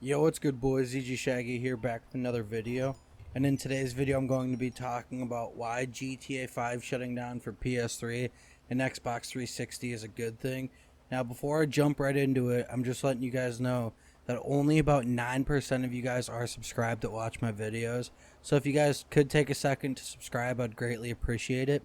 Yo, what's good, boys? ZG Shaggy here, back with another video. And in today's video, I'm going to be talking about why GTA 5 shutting down for PS3 and Xbox 360 is a good thing. Now, before I jump right into it, I'm just letting you guys know that only about 9% of you guys are subscribed that watch my videos. So if you guys could take a second to subscribe, I'd greatly appreciate it.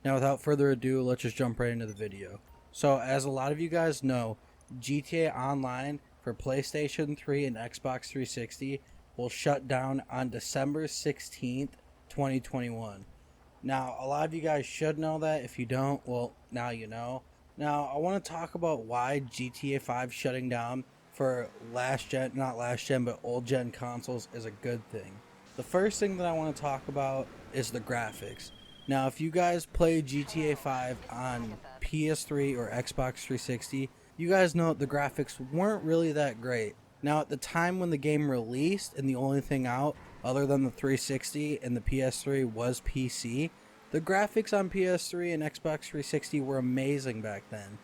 Now, without further ado, let's just jump right into the video. So, as a lot of you guys know, GTA Online for PlayStation 3 and Xbox 360 will shut down on December 16th, 2021. Now, a lot of you guys should know that. If you don't, well, now you know. Now, I want to talk about why GTA 5 shutting down for not last gen, but old gen consoles is a good thing. The first thing that I want to talk about is the graphics. Now, if you guys play GTA 5 on PS3 or Xbox 360, you guys know the graphics weren't really that great. Now, at the time when the game released and the only thing out other than the 360 and the PS3 was PC, the graphics on PS3 and Xbox 360 were amazing back then.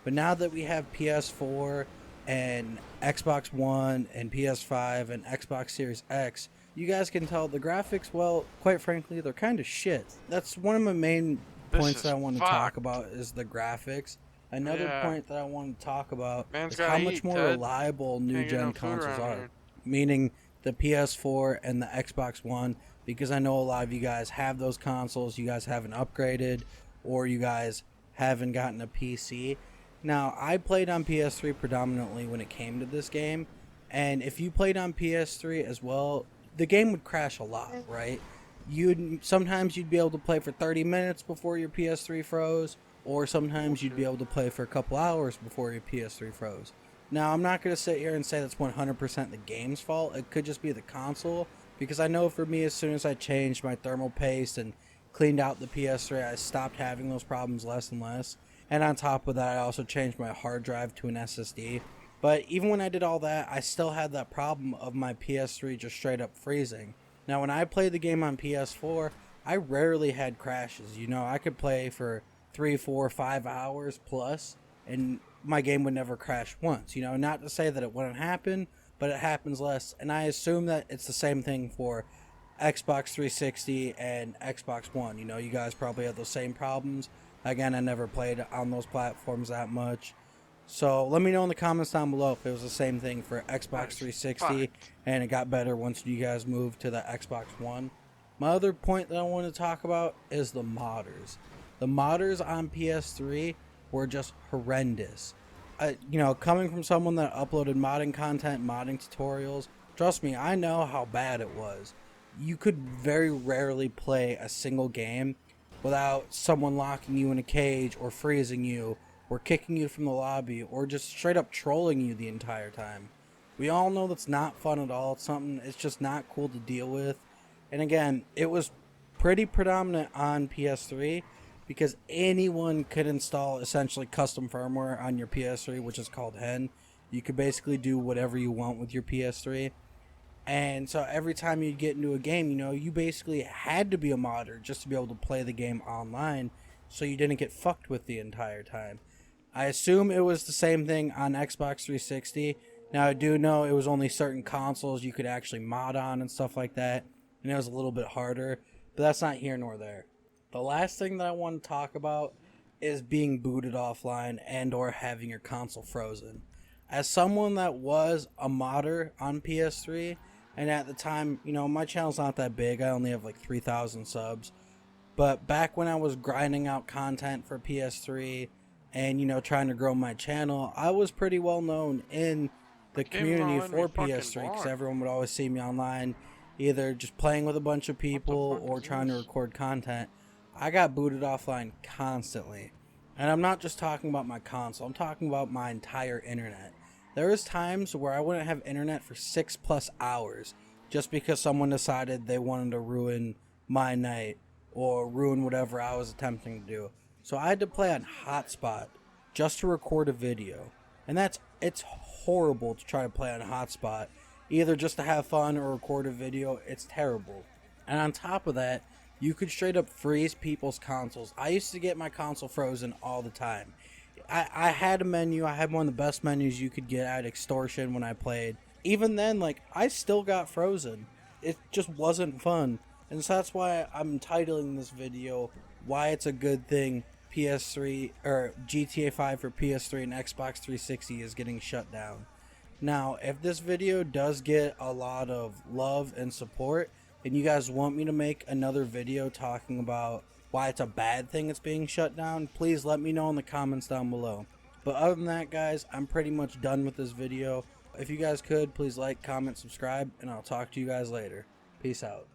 But now that we have PS4 and Xbox One and PS5 and Xbox Series X, you guys can tell the graphics, well, quite frankly, they're kind of shit. That's one of my main points that I want to talk about is the graphics. Another point that I want to talk about is how much more reliable new-gen consoles are. Meaning the PS4 and the Xbox One, because I know a lot of you guys have those consoles, you guys haven't upgraded, or you guys haven't gotten a PC. Now, I played on PS3 predominantly when it came to this game, and if you played on PS3 as well, the game would crash a lot, right? Sometimes you'd be able to play for 30 minutes before your PS3 froze, or sometimes you'd be able to play for a couple hours before your PS3 froze. Now, I'm not going to sit here and say that's 100% the game's fault. It could just be the console, because I know for me, as soon as I changed my thermal paste and cleaned out the PS3, I stopped having those problems less and less. And on top of that, I also changed my hard drive to an SSD. But even when I did all that, I still had that problem of my PS3 just straight up freezing. Now, when I played the game on PS4, I rarely had crashes. You know, I could play for 3, 4, 5 hours plus, and my game would never crash once. You know, not to say that it wouldn't happen, but it happens less. And I assume that it's the same thing for Xbox 360 and Xbox One. You know, you guys probably have those same problems. Again, I never played on those platforms that much. So let me know in the comments down below if it was the same thing for Xbox 360 and it got better once you guys moved to the Xbox One. My other point that I want to talk about is the modders. The modders on PS3 were just horrendous. You know, coming from someone that uploaded modding content, modding tutorials, trust me, I know how bad it was. You could very rarely play a single game without someone locking you in a cage or freezing you or kicking you from the lobby or just straight up trolling you the entire time. We all know that's not fun at all. It's just not cool to deal with. And again, it was pretty predominant on PS3 because anyone could install essentially custom firmware on your PS3, which is called Hen. You could basically do whatever you want with your PS3. And so every time you get into a game, you know, you basically had to be a modder just to be able to play the game online so you didn't get fucked with the entire time. I assume it was the same thing on Xbox 360. Now, I do know it was only certain consoles you could actually mod on and stuff like that, and it was a little bit harder, but that's not here nor there. The last thing that I want to talk about is being booted offline and or having your console frozen. As someone that was a modder on PS3, and at the time, you know, my channel's not that big. I only have like 3,000 subs. But back when I was grinding out content for PS3 and, you know, trying to grow my channel, I was pretty well known in the community for PS3 because everyone would always see me online, either just playing with a bunch of people or trying to record content. I got booted offline constantly. And I'm not just talking about my console, I'm talking about my entire internet. There was times where I wouldn't have internet for 6+ hours just because someone decided they wanted to ruin my night or ruin whatever I was attempting to do. So I had to play on hotspot just to record a video. And it's horrible to try to play on hotspot, either just to have fun or record a video. It's terrible. And on top of that, you could straight up freeze people's consoles. I used to get my console frozen all the time. I had a menu. I had one of the best menus you could get at Extortion when I played. even then, like, I still got frozen. It just wasn't fun. And so that's why I'm titling this video why it's a good thing PS3 or GTA 5 for PS3 and Xbox 360 is getting shut down. Now, if this video does get a lot of love and support, and you guys want me to make another video talking about why it's a bad thing it's being shut down, please let me know in the comments down below. But other than that, guys, I'm pretty much done with this video. If you guys could, please like, comment, subscribe, and I'll talk to you guys later. Peace out.